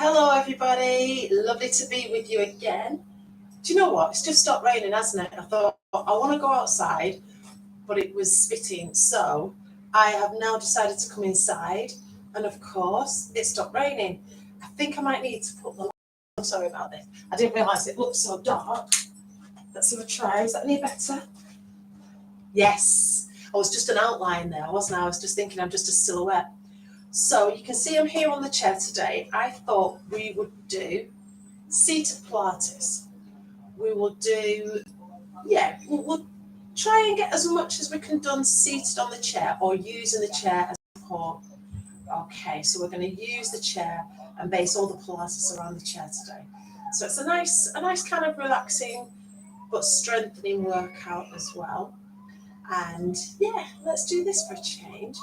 Hello everybody, lovely to be with you again. Do you know what? It's just stopped raining, hasn't it? I thought I want to go outside, but it was spitting, so I have now decided to come inside, and of course it stopped raining. I think I might need to put the light on. Sorry about this. I didn't realise it looked so dark. Let's have a try. Is that any better? Yes. I was just an outline there, wasn't I? I was just thinking I'm just a silhouette. So you can see I'm here on the chair today. I thought we would do seated Pilates. We will do, we'll try and get as much as we can done seated on the chair or using the chair as support. Okay, so we're going to use the chair and base all the Pilates around the chair today. So it's a nice kind of relaxing but strengthening workout as well. And yeah, let's do this for a change.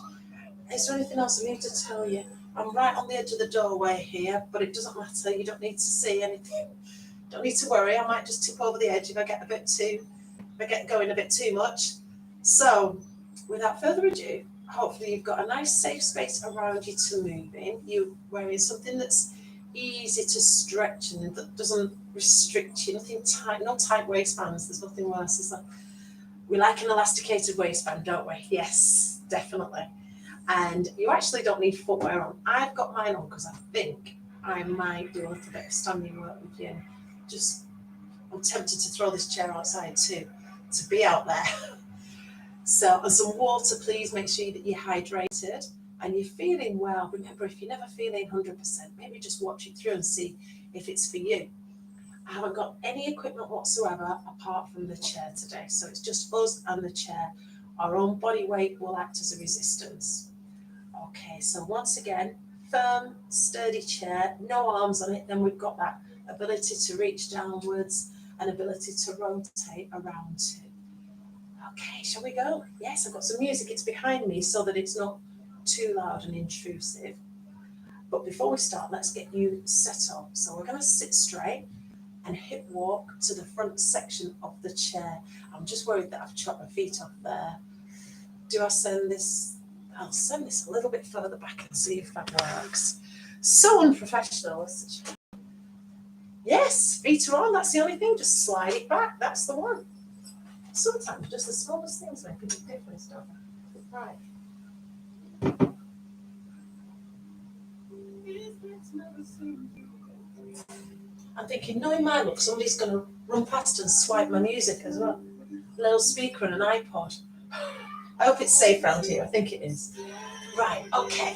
Is there anything else I need to tell you? I'm right on the edge of the doorway here, but it doesn't matter. You don't need to see anything. Don't need to worry. I might just tip over the edge if I get going a bit too much. So, without further ado, hopefully you've got a nice safe space around you to move in. You're wearing something that's easy to stretch and that doesn't restrict you. Nothing tight, no tight waistbands. There's nothing worse. Is that we like an elasticated waistband, don't we? Yes, definitely. And you actually don't need footwear on. I've got mine on because I think I might do a little bit of standing work with you. I'm tempted to throw this chair outside too, to be out there. So, and some water, please make sure that you're hydrated and you're feeling well. Remember, if you're never feeling 100%, maybe just watch it through and see if it's for you. I haven't got any equipment whatsoever apart from the chair today. So it's just us and the chair. Our own body weight will act as a resistance. Okay, so once again, firm, sturdy chair, no arms on it, then we've got that ability to reach downwards and ability to rotate around too. Okay, shall we go? Yes, I've got some music, it's behind me so that it's not too loud and intrusive. But before we start, let's get you set up. So we're going to sit straight and hip walk to the front section of the chair. I'm just worried that I've chopped my feet off there. Do I send this? I'll send this a little bit further back and see if that works. So unprofessional. Yes, feet are on, that's the only thing. Just slide it back, that's the one. Sometimes just the smallest things make a big difference, don't they? Right. I'm thinking, knowing my luck, somebody's going to run past and swipe my music as well. A little speaker and an iPod. I hope it's safe around here. I think it is. Right, okay.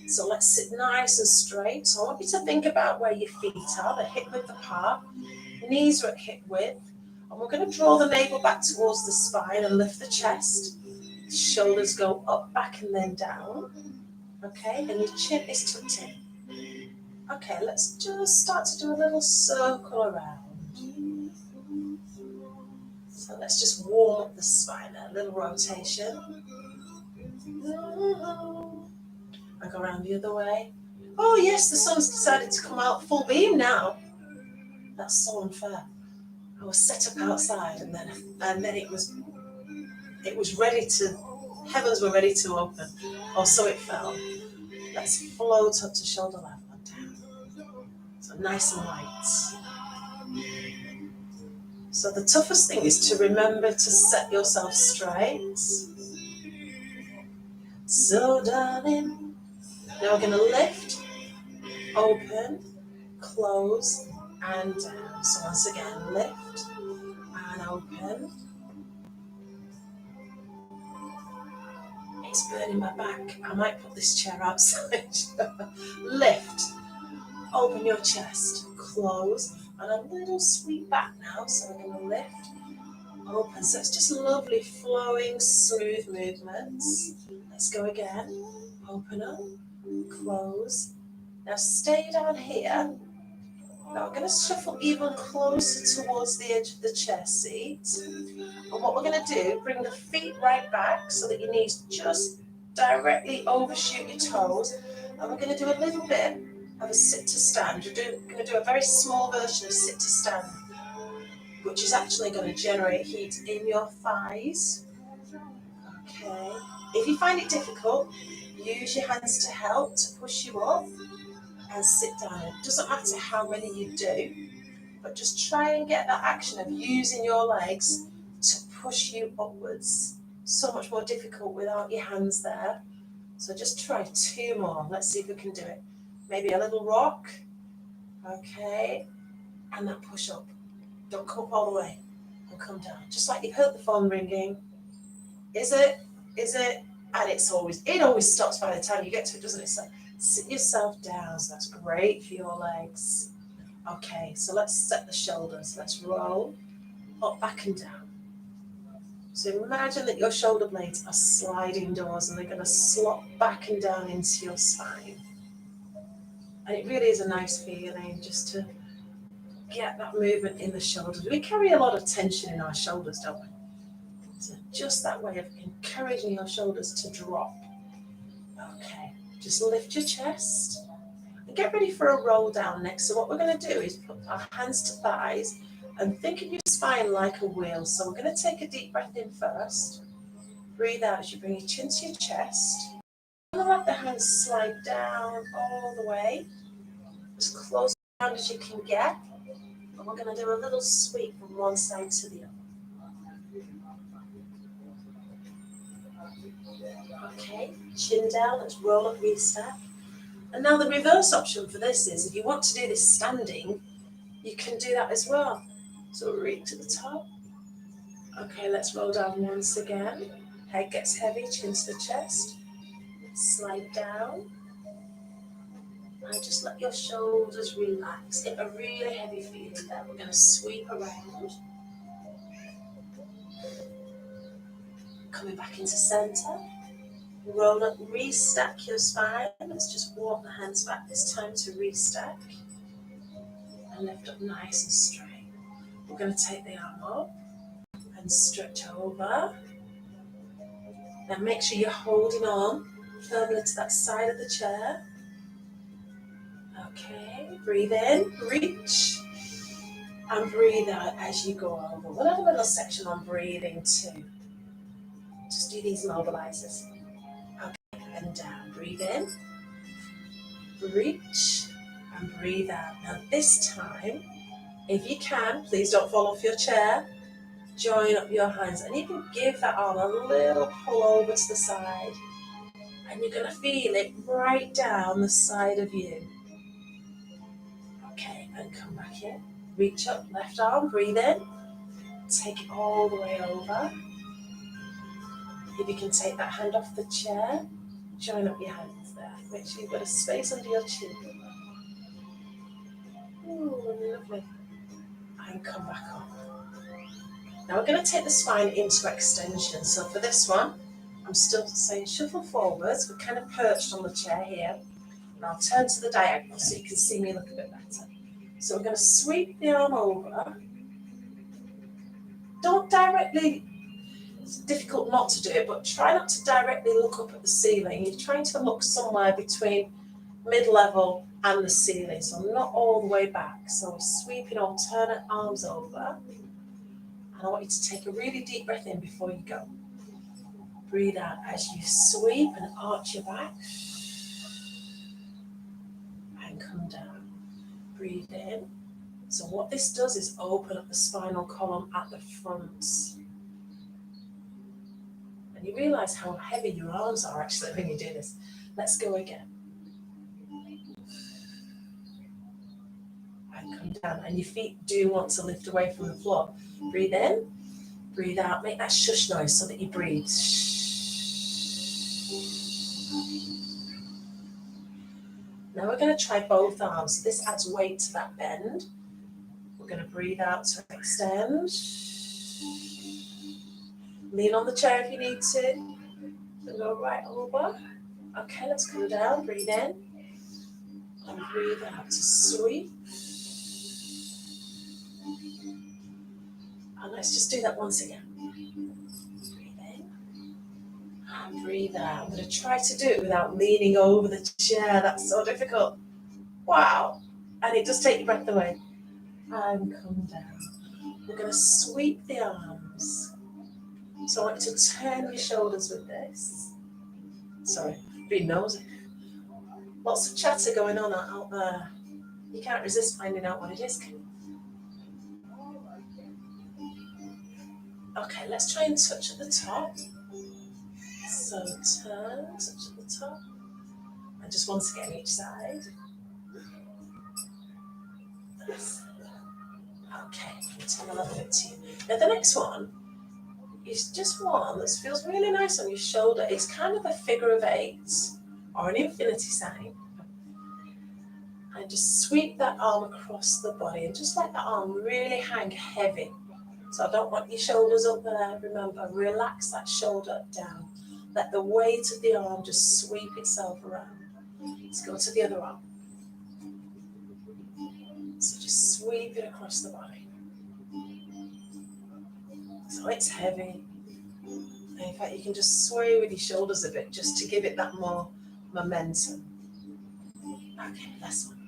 So let's sit nice and straight. So I want you to think about where your feet are, the hip width apart, knees are at hip width. And we're going to draw the navel back towards the spine and lift the chest. Shoulders go up, back, and then down. Okay, and your chin is tucked in. Okay, let's just start to do a little circle around. So let's just warm up the spine, a little rotation. I go around the other way. Oh yes, the sun's decided to come out full beam now. That's so unfair. I was set up outside and then it was ready to, heavens were ready to open. Or so it felt. Let's float up to shoulder level and down. So nice and light. So the toughest thing is to remember to set yourself straight. So darling, now we're going to lift, open, close, and down. So once again, lift and open. It's burning my back. I might put this chair outside. Lift, open your chest, close, and a little sweep back now. So we're going to lift, open. So it's just lovely, flowing, smooth movements. Let's go again. Open up, close. Now stay down here. Now we're going to shuffle even closer towards the edge of the chair seat. And what we're going to do, bring the feet right back so that your knees just directly overshoot your toes. And we're going to do a little bit of a sit to stand. We're going to do a very small version of sit to stand, which is actually going to generate heat in your thighs. Okay. If you find it difficult, use your hands to help to push you up. and sit down. It doesn't matter how many you do, but just try and get that action of using your legs to push you upwards. So much more difficult without your hands there. So just try 2 more. Let's see if we can do it. Maybe a little rock. Okay. And that push up. Don't come up all the way and come down. Just like you've heard the phone ringing. Is it? Is it? And it always stops by the time you get to it, doesn't it? So sit yourself down. So that's great for your legs. Okay, so let's set the shoulders. Let's roll up, back and down. So imagine that your shoulder blades are sliding doors and they're going to slot back and down into your spine. And it really is a nice feeling just to get that movement in the shoulders. We carry a lot of tension in our shoulders, don't we? So just that way of encouraging your shoulders to drop. Okay, just lift your chest. Get ready for a roll down next. So what we're going to do is put our hands to thighs and think of your spine like a wheel. So we're going to take a deep breath in first. Breathe out as you bring your chin to your chest. And let the hands slide down all the way, as close down as you can get. And we're going to do a little sweep from one side to the other. Okay, chin down, let's roll up, reset. And now the reverse option for this is, if you want to do this standing, you can do that as well. So reach to the top. Okay, let's roll down once again. Head gets heavy, chin to the chest. Slide down. And just let your shoulders relax. Get a really heavy feeling there. We're going to sweep around. Coming back into center. Roll up, restack your spine. Let's just walk the hands back this time to restack. And lift up nice and straight. We're going to take the arm up and stretch over. Now make sure you're holding on firmly to that side of the chair. Okay, breathe in, reach, and breathe out as you go over. We'll have a little section on breathing too. Just do these mobilizers. Okay, and down. Breathe in, reach, and breathe out. Now this time, if you can, please don't fall off your chair. Join up your hands and you can give that arm a little pull over to the side. And you're going to feel it right down the side of you. Okay, and come back in. Reach up, left arm, breathe in. Take it all the way over. If you can take that hand off the chair, join up your hands there. Make sure you've got a space under your chin. Ooh, lovely. And come back up. Now we're going to take the spine into extension. So for this one, I'm still saying shuffle forwards. We're kind of perched on the chair here. And I'll turn to the diagonal so you can see me look a bit better. So we're going to sweep the arm over. Don't directly, it's difficult not to do it, but try not to directly look up at the ceiling. You're trying to look somewhere between mid-level and the ceiling, so not all the way back. So we're sweeping alternate arms over. And I want you to take a really deep breath in before you go. Breathe out as you sweep and arch your back. And come down. Breathe in. So what this does is open up the spinal column at the front. And you realize how heavy your arms are actually when you do this. Let's go again. And come down. And your feet do want to lift away from the floor. Breathe in. Breathe out. Make that shush noise so that you breathe. Now we're going to try both arms. This adds weight to that bend. We're going to breathe out to extend. Lean on the chair if you need to. And go right over. Okay, let's come down. Breathe in. And breathe out to sweep. And let's just do that once again. Breathe in. And breathe out. I'm going to try to do it without leaning over the chair. That's so difficult. Wow. And it does take your breath away. And come down. We're going to sweep the arms. So I want you to turn your shoulders with this. Sorry, being nosy. Lots of chatter going on out there. You can't resist finding out what it is, can you? Okay, let's try and touch at the top. So turn, touch at the top. And just once again each side. Okay, turn a little bit to you. Now the next one is just one that feels really nice on your shoulder. It's kind of a figure of eight or an infinity sign. And just sweep that arm across the body and just let that arm really hang heavy. So I don't want your shoulders up there. Remember, relax that shoulder down. Let the weight of the arm just sweep itself around. Let's go to the other arm. So just sweep it across the body. So it's heavy. And in fact, you can just sway with your shoulders a bit just to give it that more momentum. Okay, last one.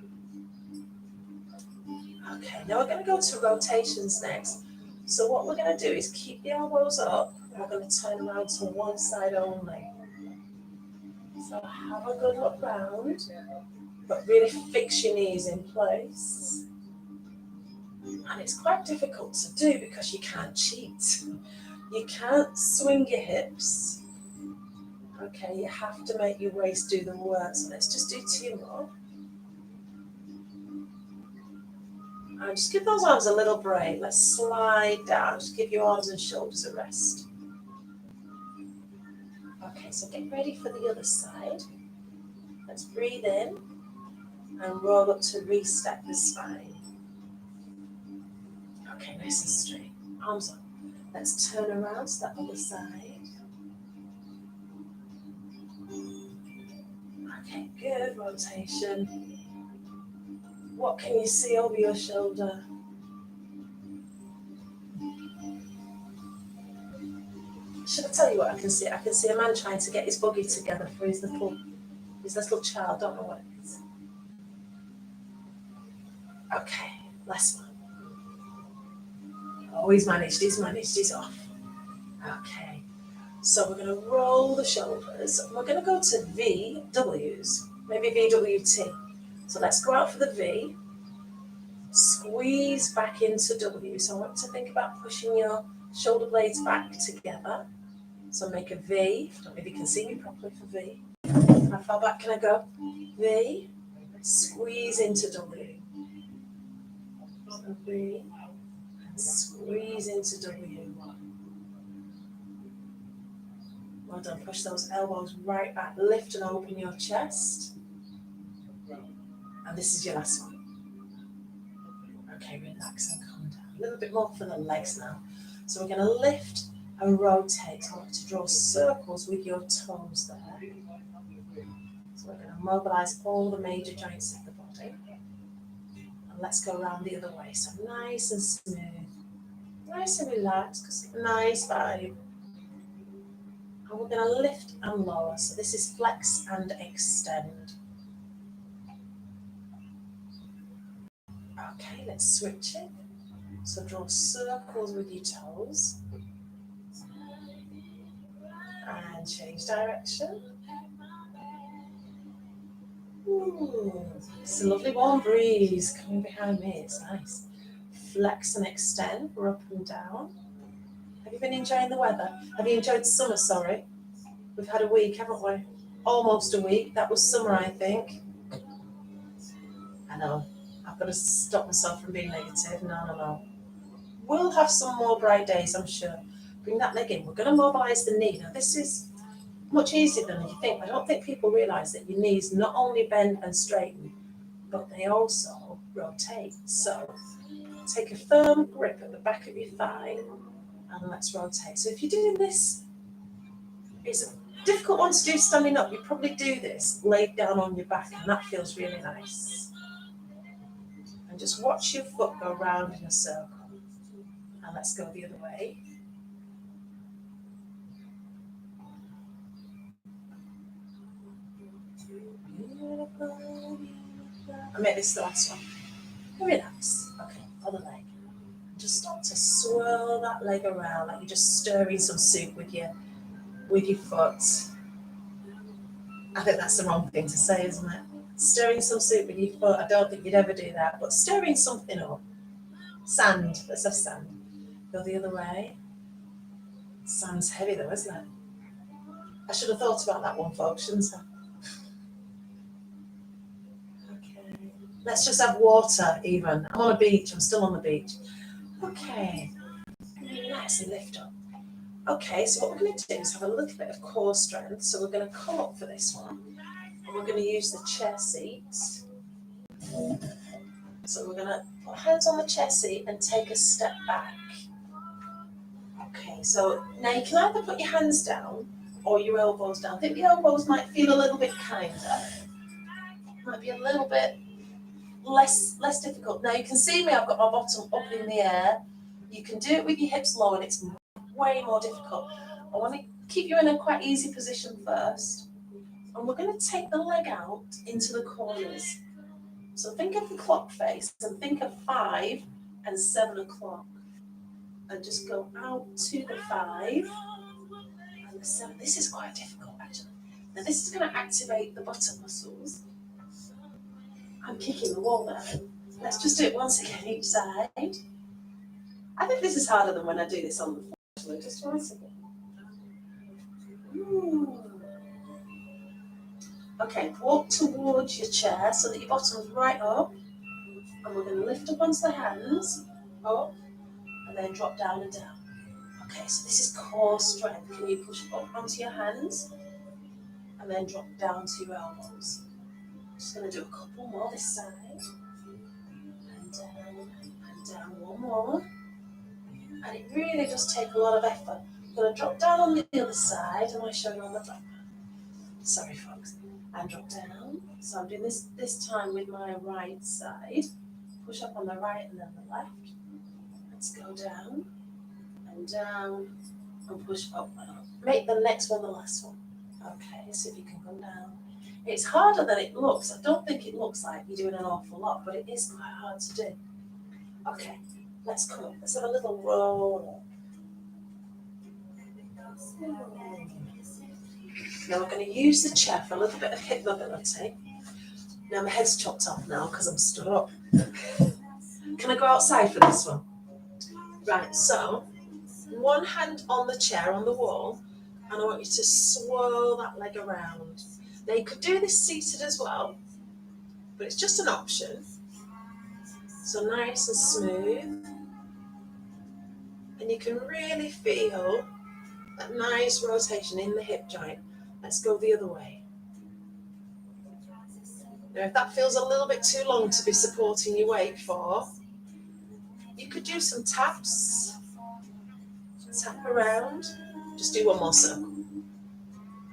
Okay, now we're going to go to rotations next. So what we're going to do is keep the elbows up and we're going to turn around to one side only. So have a good look round, but really fix your knees in place. And it's quite difficult to do because you can't cheat. You can't swing your hips. Okay, you have to make your waist do the work. So let's just do two more. And just give those arms a little break. Let's slide down. Just give your arms and shoulders a rest. Okay, so get ready for the other side. Let's breathe in and roll up to reset the spine. Okay, nice and straight. Arms up. Let's turn around to that other side. Okay, good rotation. What can you see over your shoulder? Should I tell you what I can see? I can see a man trying to get his buggy together for his little child. Don't know what it is. Okay, last one. Oh, he's managed, he's off. Okay, so we're going to roll the shoulders. We're going to go to VWs, maybe VWT. So let's go out for the V. Squeeze back into W. So I want to think about pushing your shoulder blades back together. So make a V. I don't know if you can see me properly for V. How far back can I go? V. Squeeze into W. So V. And squeeze into W. Well done. Push those elbows right back. Lift and open your chest. And this is your last one. Okay, relax and calm down. A little bit more for the legs now. So we're going to lift and rotate. So I want to draw circles with your toes there. So we're going to mobilize all the major joints of the body. And let's go around the other way. So nice and smooth. Nice and relaxed, because it's a nice vibe. And we're going to lift and lower. So this is flex and extend. Okay, let's switch it. So draw circles with your toes. And change direction. Ooh, it's a lovely warm breeze coming behind me. It's nice. Flex and extend. We're up and down. Have you been enjoying the weather? Have you enjoyed summer, sorry? We've had a week, haven't we? Almost a week. That was summer, I think. I know. I've got to stop myself from being negative. No. We'll have some more bright days, I'm sure. Bring that leg in. We're going to mobilise the knee. Now, this is much easier than you think. I don't think people realise that your knees not only bend and straighten, but they also rotate. So take a firm grip at the back of your thigh and let's rotate. So if you're doing this, it's a difficult one to do standing up. You probably do this laid down on your back, and that feels really nice. And just watch your foot go round in a circle. And let's go the other way. I make this the last one. Relax. Okay, other leg. Just start to swirl that leg around like you're just stirring some soup with your foot. I think that's the wrong thing to say, isn't it? Stirring some soup with your foot, I don't think you'd ever do that, but stirring something up. Sand, let's have sand. Go the other way. Sand's heavy though, isn't it? I should have thought about that one, folks, shouldn't I? Okay. Let's just have water even. I'm on a beach, I'm still on the beach. Okay. Nice and lift up. Okay, so what we're going to do is have a little bit of core strength. So we're going to come up for this one. And we're going to use the chair seat. So we're going to put hands on the chair seat and take a step back. Okay, so now you can either put your hands down or your elbows down. I think the elbows might feel a little bit kinder. Might be a little bit less difficult. Now you can see me, I've got my bottom up in the air. You can do it with your hips low and it's way more difficult. I want to keep you in a quite easy position first. And we're going to take the leg out into the corners. So think of the clock face and think of 5 and 7 o'clock. And just go out to the 5 and the 7. This is quite difficult actually. Now this is going to activate the bottom muscles. I'm kicking the wall there. Let's just do it once again each side. I think this is harder than when I do this on the floor. Actually, just once again. Okay, walk towards your chair so that your bottom's right up. And we're going to lift up onto the hands, up, and then drop down and down. Okay, so this is core strength. Can you push up onto your hands and then drop down to your elbows? Just going to do a couple more this side. And down one more. And it really does take a lot of effort. I'm going to drop down on the other side. Am I showing on the back? Sorry, folks. And drop down. So I'm doing this time with my right side. Push up on the right and then the left. Let's go down and push up and up. Make the next one the last one. Okay, see if you can come down. It's harder than it looks. I don't think it looks like you're doing an awful lot, but it is quite hard to do. Okay, let's come up. Let's have a little roll. Now we're going to use the chair for a little bit of hip mobility. Now my head's chopped off now because I'm stood up. Can I go outside for this one? Right, so one hand on the chair, on the wall, and I want you to swirl that leg around. Now you could do this seated as well, but it's just an option. So nice and smooth. And you can really feel that nice rotation in the hip joint. Let's go the other way. Now if that feels a little bit too long to be supporting your weight for, you could do some taps. Tap around. Just do one more circle.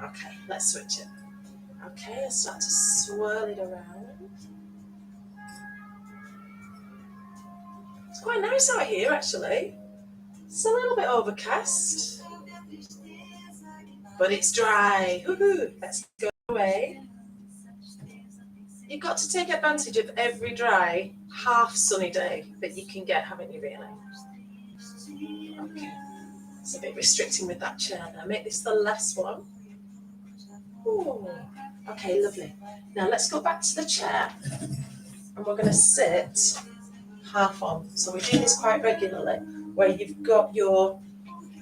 Okay, let's switch it. Okay, I start to swirl it around. It's quite nice out here actually. It's a little bit overcast, but it's dry. Woohoo! Let's go away. You've got to take advantage of every dry, half sunny day that you can get, haven't you really? Okay, it's a bit restricting with that chair now. Make this the last one. Ooh. Okay, lovely. Now let's go back to the chair and we're going to sit half on. So we do this quite regularly, where you've got your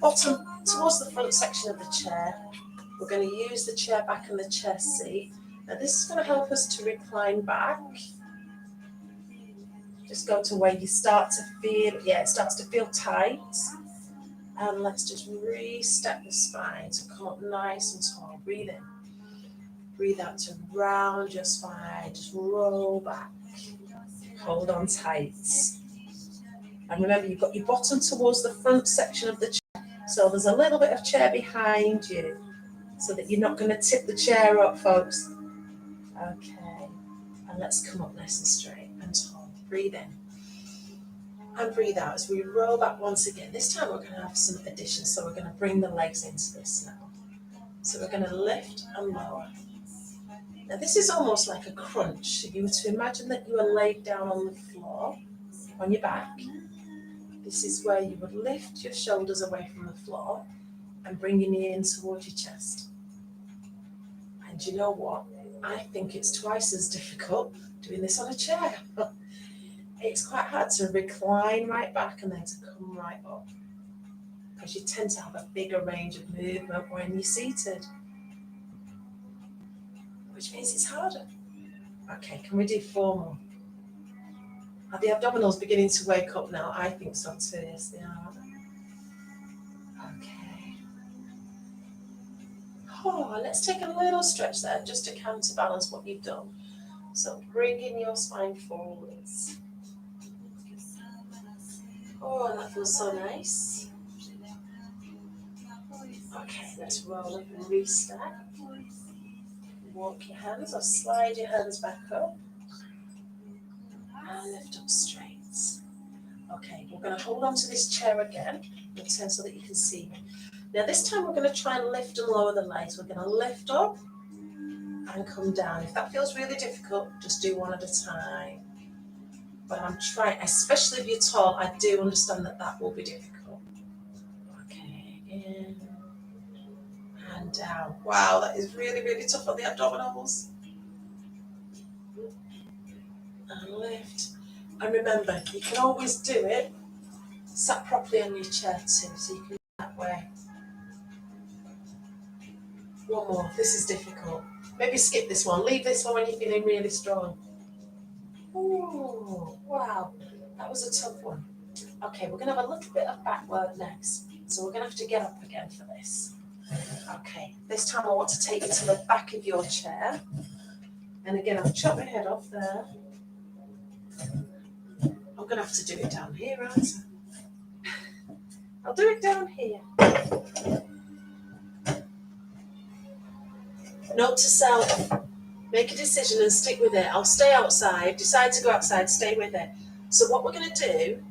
bottom towards the front section of the chair. We're going to use the chair back and the chair seat. Now this is going to help us to recline back. Just go to where you start to feel, it starts to feel tight. And let's just re-step the spine to come up nice and tall. Breathe in. Breathe out to round your spine. Just roll back. Hold on tight. And remember, you've got your bottom towards the front section of the chair. So there's a little bit of chair behind you so that you're not going to tip the chair up, folks. Okay. And let's come up nice and straight and tall. Breathe in. And breathe out as we roll back once again. This time we're going to have some additions. So we're going to bring the legs into this now. So we're going to lift and lower. Now this is almost like a crunch. If you were to imagine that you were laid down on the floor, on your back, this is where you would lift your shoulders away from the floor and bring your knee in towards your chest. And you know what? I think it's twice as difficult doing this on a chair. It's quite hard to recline right back and then to come right up, because you tend to have a bigger range of movement when you're seated, which means it's harder. Okay, can we do 4 more? Are the abdominals beginning to wake up now? I think so too, yes they are. Okay. Oh, let's take a little stretch there just to counterbalance what you've done. So bringing your spine forwards. Oh, that feels so nice. Okay, let's roll up and restart. Walk your hands or slide your hands back up and lift up straight. Okay, we're going to hold on to this chair again and turn so that you can see me. Now this time we're going to try and lift and lower the legs. We're going to lift up and come down. If that feels really difficult, just do one at a time. But I'm trying, especially if you're tall, I do understand that that will be difficult. Okay, in and down. Wow, that is really, really tough on the abdominals. And lift. And remember, you can always do it sat properly on your chair too, so you can do it that way. One more. This is difficult. Maybe skip this one. Leave this one when you're feeling really strong. Ooh, wow. That was a tough one. Okay, we're going to have a little bit of back work next. So we're going to have to get up again for this. Okay, this time I want to take you to the back of your chair. And again, I've chopped my head off there. I'm going to have to do it down here, aren't I? I'll do it down here. Note to self, make a decision and stick with it. I'll stay outside, decide to go outside, stay with it. So what we're going to do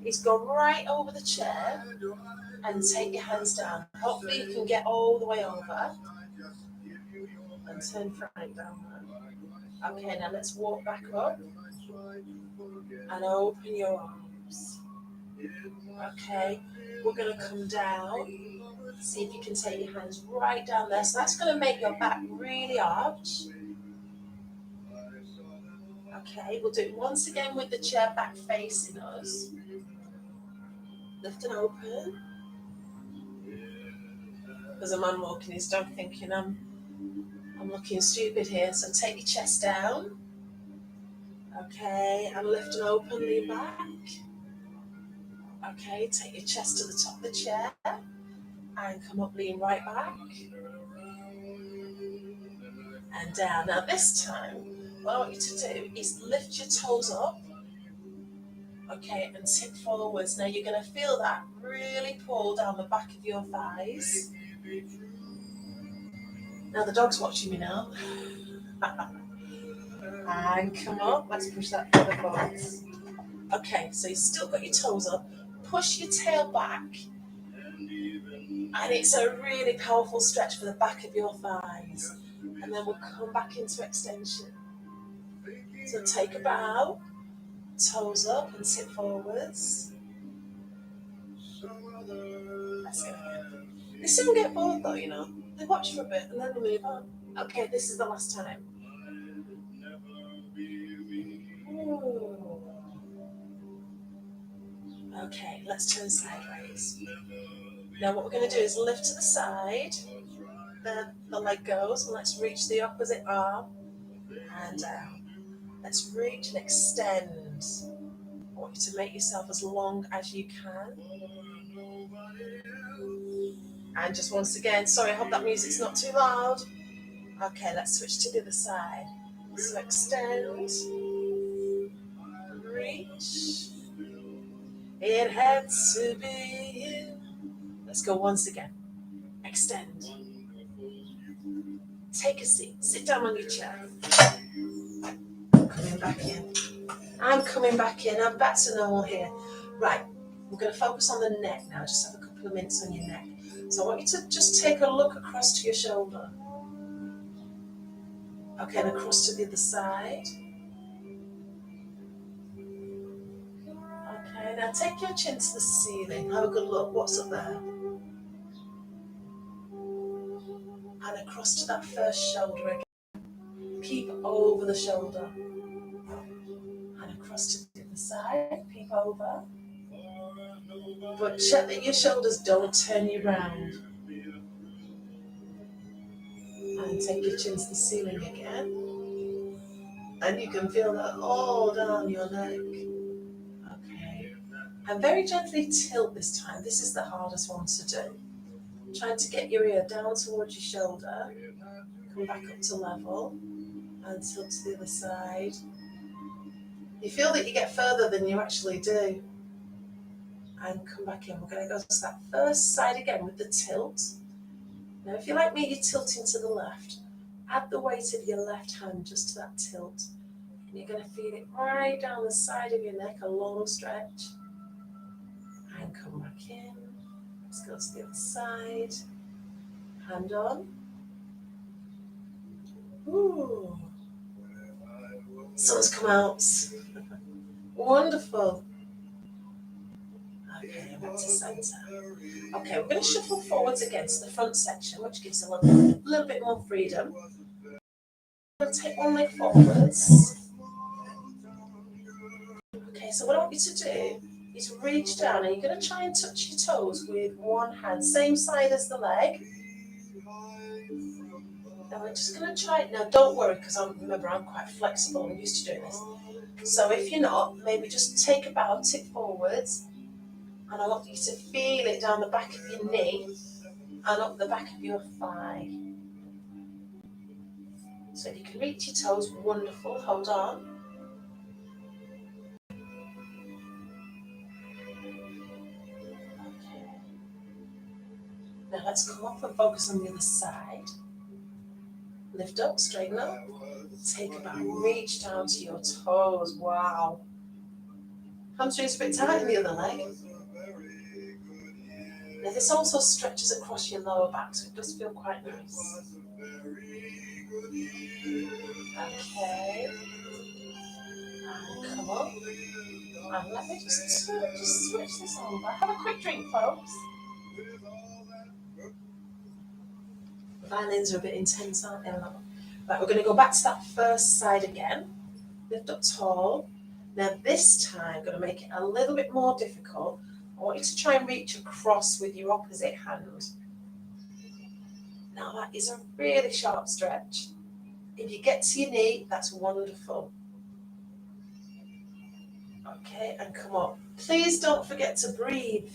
is go right over the chair and take your hands down. Hopefully you can get all the way over and turn right down there. Okay, now let's walk back up and open your arms. Okay, we're going to come down. See if you can take your hands right down there. So that's going to make your back really arch. Okay, we'll do it once again with the chair back facing us. Lift and open. There's a man walking his dog thinking I'm looking stupid here. So take your chest down. Okay, and lift and open, lean back. Okay, take your chest to the top of the chair and come up, lean right back. And down. Now this time, what I want you to do is lift your toes up. Okay, and tip forwards. Now you're going to feel that really pull down the back of your thighs. Now the dog's watching me now. And come up. Let's push that further forwards. Okay, so you've still got your toes up. Push your tail back. And it's a really powerful stretch for the back of your thighs. And then we'll come back into extension. So take a bow. Toes up and tip forwards. Let's go again. They soon get bored though, you know. They watch for a bit and then they move on. Okay, this is the last time. Ooh. Okay, let's turn sideways. Now what we're going to do is lift to the side. Then the leg goes and let's reach the opposite arm and down. Let's reach and extend. I want you to make yourself as long as you can. And just once again, sorry, I hope that music's not too loud. Okay, let's switch to the other side. So extend, reach. It had to be you. Let's go once again. Extend. Take a seat. Sit down on your chair. Coming back in. I'm coming back in. I'm back to normal here. Right, we're going to focus on the neck now. Just have a couple of minutes on your neck. So I want you to just take a look across to your shoulder. Okay, and across to the other side. Okay, now take your chin to the ceiling. Have a good look. What's up there? And across across to that first shoulder again. Peep over the shoulder. And across to the other side, peep over. But check that your shoulders don't turn you round. And take your chin to the ceiling again. And you can feel that all down your neck. Okay. And very gently tilt this time. This is the hardest one to do. Trying to get your ear down towards your shoulder. Come back up to level. And tilt to the other side. You feel that you get further than you actually do. And come back in. We're going to go to that first side again with the tilt. Now if you're like me, you're tilting to the left. Add the weight of your left hand just to that tilt. And you're going to feel it right down the side of your neck, a long stretch. And come back in. Let's go to the other side. Hand on. Ooh. Sun's come out. Wonderful. Okay, back to centre. Okay, we're going to shuffle forwards again to the front section, which gives a little bit more freedom. We're going to take one leg forwards. Okay, so what I want you to do is reach down and you're going to try and touch your toes with one hand, same side as the leg. Now we're just going to try it. Now don't worry, because remember I'm quite flexible and used to doing this. So if you're not, maybe just take a bow, tip forwards, and I want you to feel it down the back of your knee and up the back of your thigh. So if you can reach your toes, wonderful, hold on. Okay. Now let's come up and focus on the other side. Lift up, straighten up, take a bow, reach down to your toes, wow. Hamstrings a bit tight in the other leg. Now this also stretches across your lower back, so it does feel quite nice. Okay. And come up. And let me just switch this over. Have a quick drink, folks. Violins are a bit intense, aren't they? Right, we're going to go back to that first side again. Lift up tall. Now this time, I'm going to make it a little bit more difficult. I want you to try and reach across with your opposite hand. Now that is a really sharp stretch. If you get to your knee, that's wonderful. Okay, and come up. Please don't forget to breathe.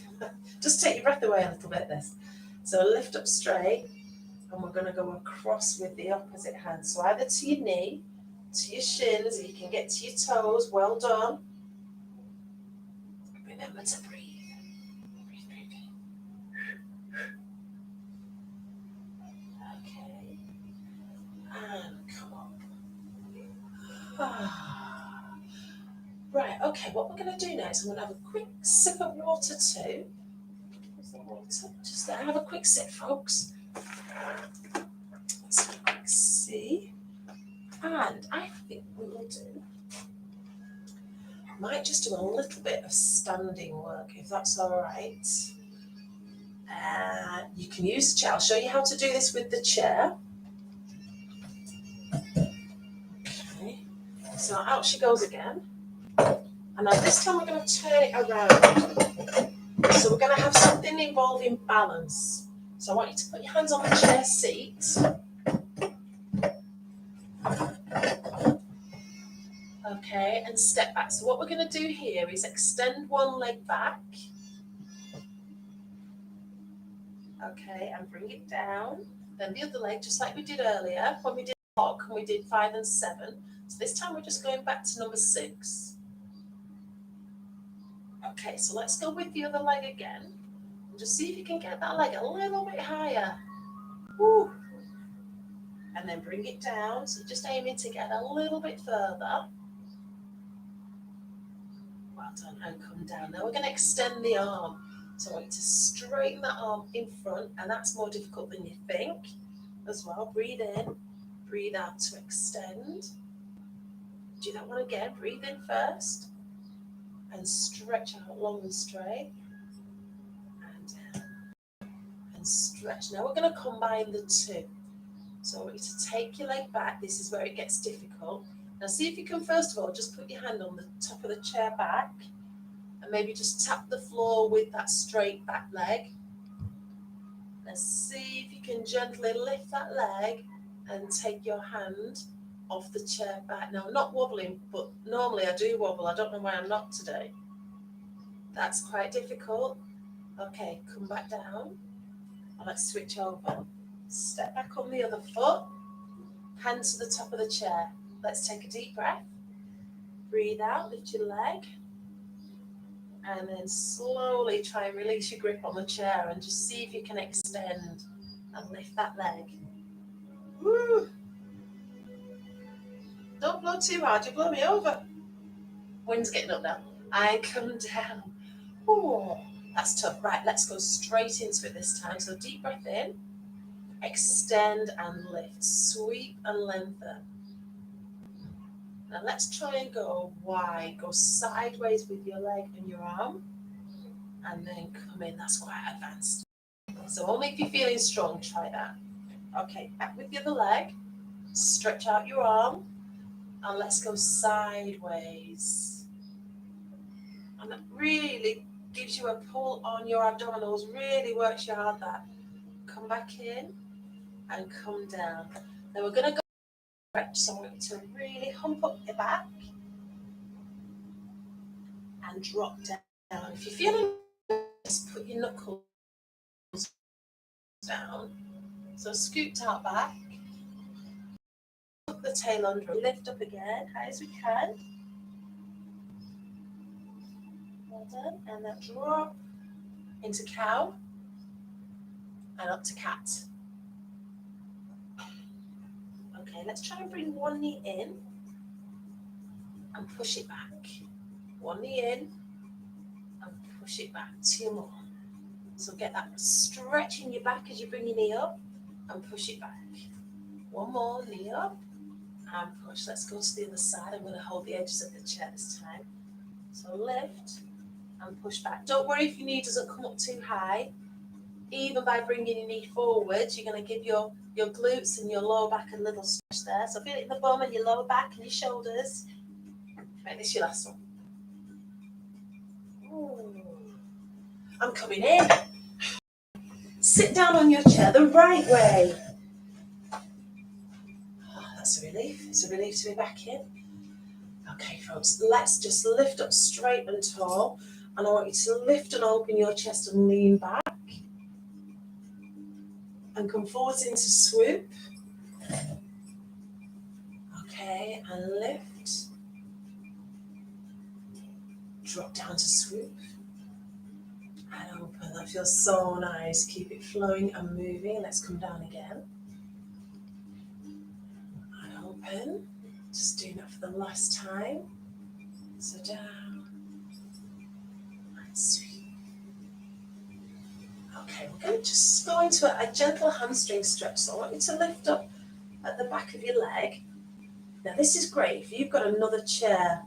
Just take your breath away a little bit, this. So lift up straight, and we're going to go across with the opposite hand. So either to your knee, to your shins, if you can get to your toes, well done. Remember to breathe. Breathe, breathe, breathe. Okay. And come up. Right, okay, what we're going to do now is I'm going to have a quick sip of water too. Where's the water? Just there, have a quick sip, folks. Let's have a quick see. And I think we will might just do a little bit of standing work, if that's all right. You can use the chair. I'll show you how to do this with the chair. Okay, so out she goes again. And now this time we're going to turn it around. So we're going to have something involving balance. So I want you to put your hands on the chair seat. Okay, and step back. So what we're going to do here is extend one leg back. Okay, and bring it down. Then the other leg, just like we did earlier, when we did lock and we did 5 and 7. So this time we're just going back to number 6. Okay, so let's go with the other leg again. And just see if you can get that leg a little bit higher. Woo. And then bring it down. So just aiming to get a little bit further. Well done, and come down. Now we're going to extend the arm. So I want you to straighten that arm in front, and that's more difficult than you think as well. Breathe in, breathe out to extend. Do that one again. Breathe in first, and stretch out long and straight. And down, and stretch. Now we're going to combine the two. So I want you to take your leg back. This is where it gets difficult. Now see if you can first of all just put your hand on the top of the chair back and maybe just tap the floor with that straight back leg. Now see if you can gently lift that leg and take your hand off the chair back. Now I'm not wobbling, but normally I do wobble. I don't know why I'm not today. That's quite difficult. Okay, come back down. And let's switch over. Step back on the other foot. Hand to the top of the chair. Let's take a deep breath. Breathe out, lift your leg. And then slowly try and release your grip on the chair and just see if you can extend and lift that leg. Woo! Don't blow too hard, you blow me over. Wind's getting up now. And come down. Oh, that's tough. Right, let's go straight into it this time. So deep breath in, extend and lift, sweep and lengthen. Now let's try and go wide. Go sideways with your leg and your arm, and then come in. That's quite advanced. So only if you're feeling strong, try that. Okay, back with the other leg. Stretch out your arm, and let's go sideways. And that really gives you a pull on your abdominals, really works your hard that. Come back in and come down. Then we're going to go stretch, so I want you to really hump up your back and drop down. If you're feeling, just put your knuckles down. So scoot out back, tuck the tail under, lift up again, high as we can. Well done. And then drop into cow and up to cat. Okay, let's try and bring one knee in and push it back. One knee in and push it back. Two more. So get that stretch in your back as you bring your knee up and push it back. One more, knee up and push. Let's go to the other side. I'm going to hold the edges of the chair this time. So lift and push back. Don't worry if your knee doesn't come up too high. Even by bringing your knee forward, you're going to give your glutes and your lower back a little stretch there. So feel it in the bum and your lower back and your shoulders. Make this your last one. Ooh. I'm coming in. Sit down on your chair the right way. Oh, that's a relief. It's a relief to be back in. Okay, folks, let's just lift up straight and tall. And I want you to lift and open your chest and lean back. And come forwards into swoop. Okay, and lift. Drop down to swoop. And open. That feels so nice. Keep it flowing and moving. Let's come down again. And open. Just doing that for the last time. So down. And sweep. Okay, we're going to just go into a gentle hamstring stretch. So I want you to lift up at the back of your leg. Now this is great if you've got another chair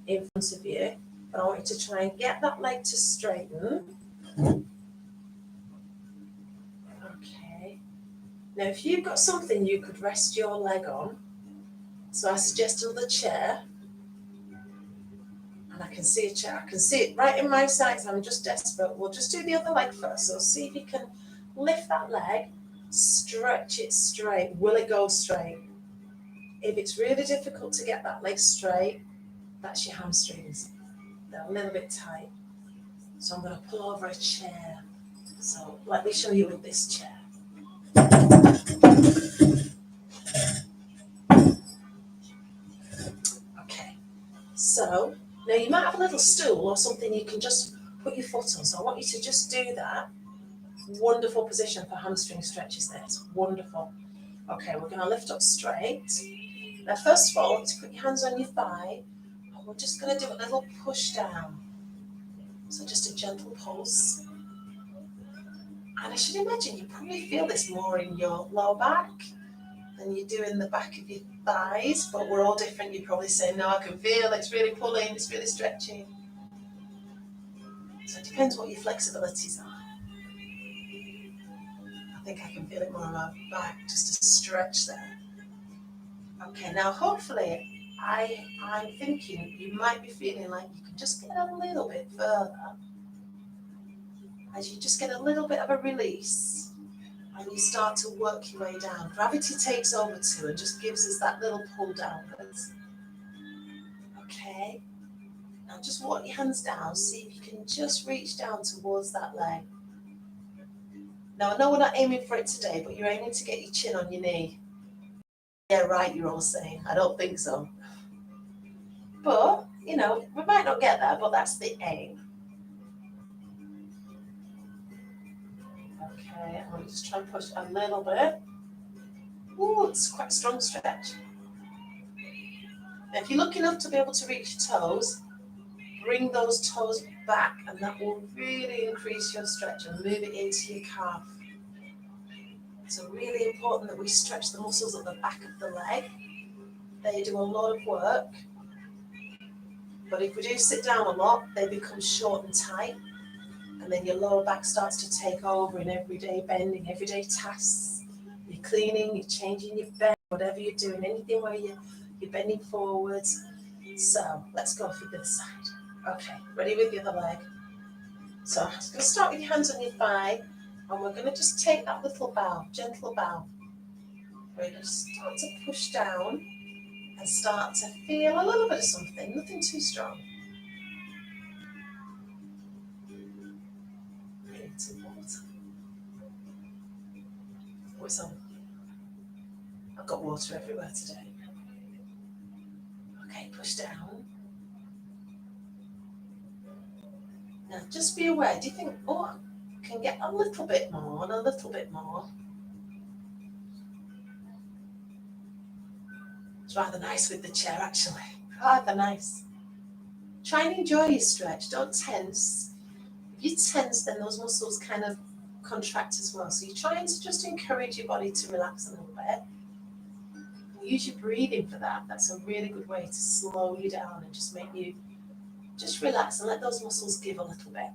in front of you, but I want you to try and get that leg to straighten. Okay. Now if you've got something you could rest your leg on, so I suggest another chair. And I can see a chair, I can see it right in my sight, so I'm just desperate. We'll just do the other leg first. So see if you can lift that leg, stretch it straight. Will it go straight? If it's really difficult to get that leg straight, that's your hamstrings. They're a little bit tight. So I'm going to pull over a chair. So let me show you with this chair. Okay, so now you might have a little stool or something you can just put your foot on. So I want you to just do that. Wonderful position for hamstring stretches there. It's wonderful. Okay, we're going to lift up straight. Now first of all, I want you to put your hands on your thigh. And we're just going to do a little push down. So just a gentle pulse. And I should imagine you probably feel this more in your lower back than you do in the back of your thighs, but we're all different. You probably say, no, I can feel it's really pulling, it's really stretching. So it depends what your flexibilities are. I think I can feel it more on my back, just a stretch there. Okay, now hopefully I'm thinking you might be feeling like you can just get a little bit further as you just get a little bit of a release and you start to work your way down. Gravity takes over too and just gives us that little pull downwards. Okay, now just walk your hands down, see if you can just reach down towards that leg. Now I know we're not aiming for it today, but you're aiming to get your chin on your knee. Yeah, right, you're all saying. I don't think so. But, you know, we might not get there, but that's the aim. Okay, I'm just trying to push a little bit. Ooh, it's quite a strong stretch. Now, if you're lucky enough to be able to reach your toes, bring those toes back, and that will really increase your stretch and move it into your calf. It's really important that we stretch the muscles at the back of the leg. They do a lot of work. But if we do sit down a lot, they become short and tight. And then your lower back starts to take over in everyday bending, everyday tasks. You're cleaning, you're changing your bed, whatever you're doing, anything where you're bending forwards. So let's go for this side. Okay, ready with the other leg. So I'm just going to start with your hands on your thigh, and we're going to just take that little bow, gentle bow. We're going to start to push down and start to feel a little bit of something, nothing too strong. Into water. What's on? I've got water everywhere today. Okay, push down. Now just be aware, do you think, oh, I can get a little bit more and a little bit more? It's rather nice with the chair actually, rather nice. Try and enjoy your stretch, don't tense. If you tense, then those muscles kind of contract as well. So you're trying to just encourage your body to relax a little bit. Use your breathing for that. That's a really good way to slow you down and just make you just relax and let those muscles give a little bit.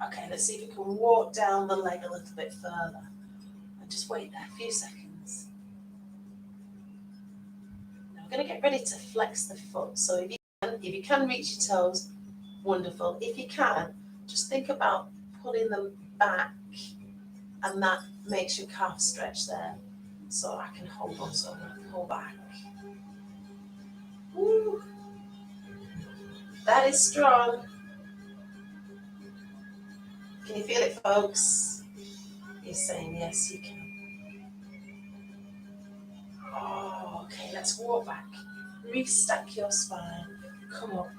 Okay, let's see if we can walk down the leg a little bit further. And just wait there a few seconds. Now we're going to get ready to flex the foot. So if you can reach your toes, wonderful. If you can, just think about pulling them back, and that makes your calf stretch there. So I can hold on, so I'm going to pull back. Woo. That is strong. Can you feel it, folks? You're saying yes, you can. Oh, okay, let's walk back. Restack your spine. Come up.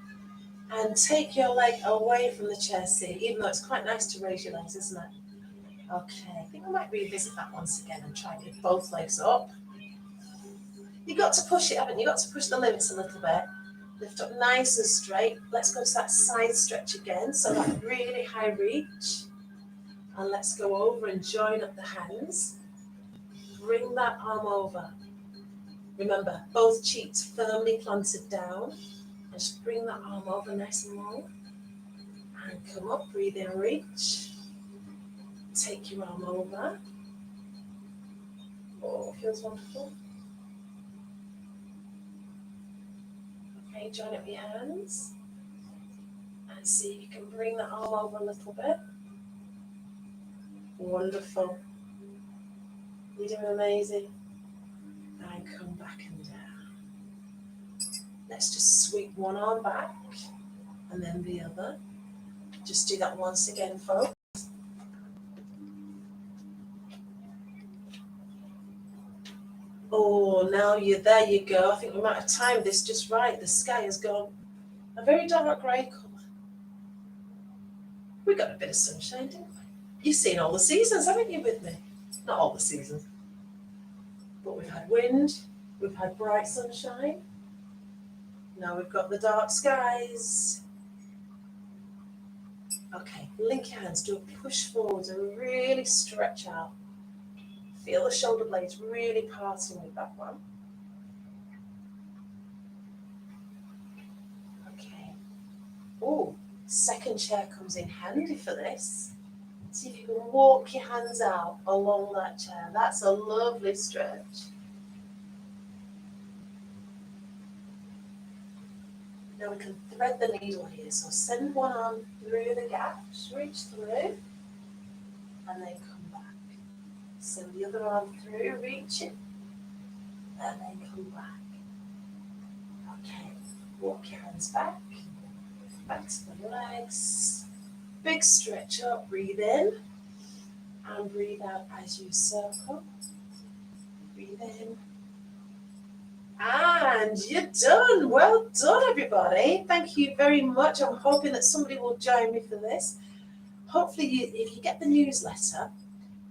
And take your leg away from the chair seat, even though it's quite nice to raise your legs, isn't it? Okay, I think we might revisit that once again and try to get both legs up. You've got to push it, haven't you? You've got to push the limits a little bit. Lift up nice and straight. Let's go to that side stretch again, so that really high reach. And let's go over and join up the hands. Bring that arm over. Remember, both cheeks firmly planted down. And just bring that arm over nice and long. And come up, breathe in, reach. Take your arm over. Oh, feels wonderful. Okay, join up your hands. And see if you can bring that arm over a little bit. Wonderful. You're doing amazing. And come back and down. Let's just sweep one arm back and then the other. Just do that once again, folks. Oh, now there you go. I think we might have timed this just right. The sky has gone a very dark grey colour. We got a bit of sunshine, didn't we? You've seen all the seasons, haven't you, with me? Not all the seasons. But we've had wind, we've had bright sunshine. Now we've got the dark skies. Okay, link your hands, do a push forwards and really stretch out. Feel the shoulder blades really parting with that one. Okay. Oh, second chair comes in handy for this. See if you can walk your hands out along that chair. That's a lovely stretch. Now we can thread the needle here. So send one arm through the gap, just reach through, and then come back. Send the other arm through, reach it, and then come back. Okay, walk your hands back to the legs. Big stretch up, breathe in, and breathe out as you circle. Breathe in. And you're done. Well done, everybody. Thank you very much. I'm hoping that somebody will join me for this. Hopefully, if you get the newsletter,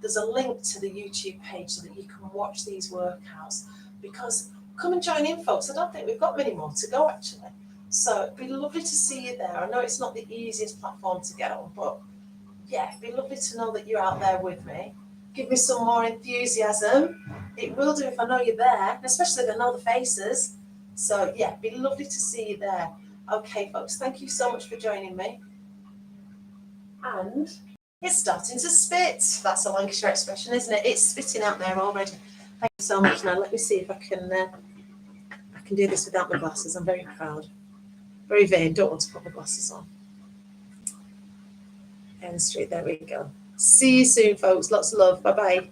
there's a link to the YouTube page so that you can watch these workouts. Because come and join in, folks. I don't think we've got many more to go, actually. So it'd be lovely to see you there. I know it's not the easiest platform to get on, but yeah, it'd be lovely to know that you're out there with me. Give me some more enthusiasm. It will do if I know you're there, especially if I know the faces. So yeah, it'd be lovely to see you there. Okay, folks, thank you so much for joining me. And it's starting to spit. That's a Lancashire expression, isn't it? It's spitting out there already. Thank you so much. Now let me see if I can do this without my glasses. I'm very proud. Very vain. Don't want to put my glasses on. And straight, there we go. See you soon, folks. Lots of love. Bye-bye.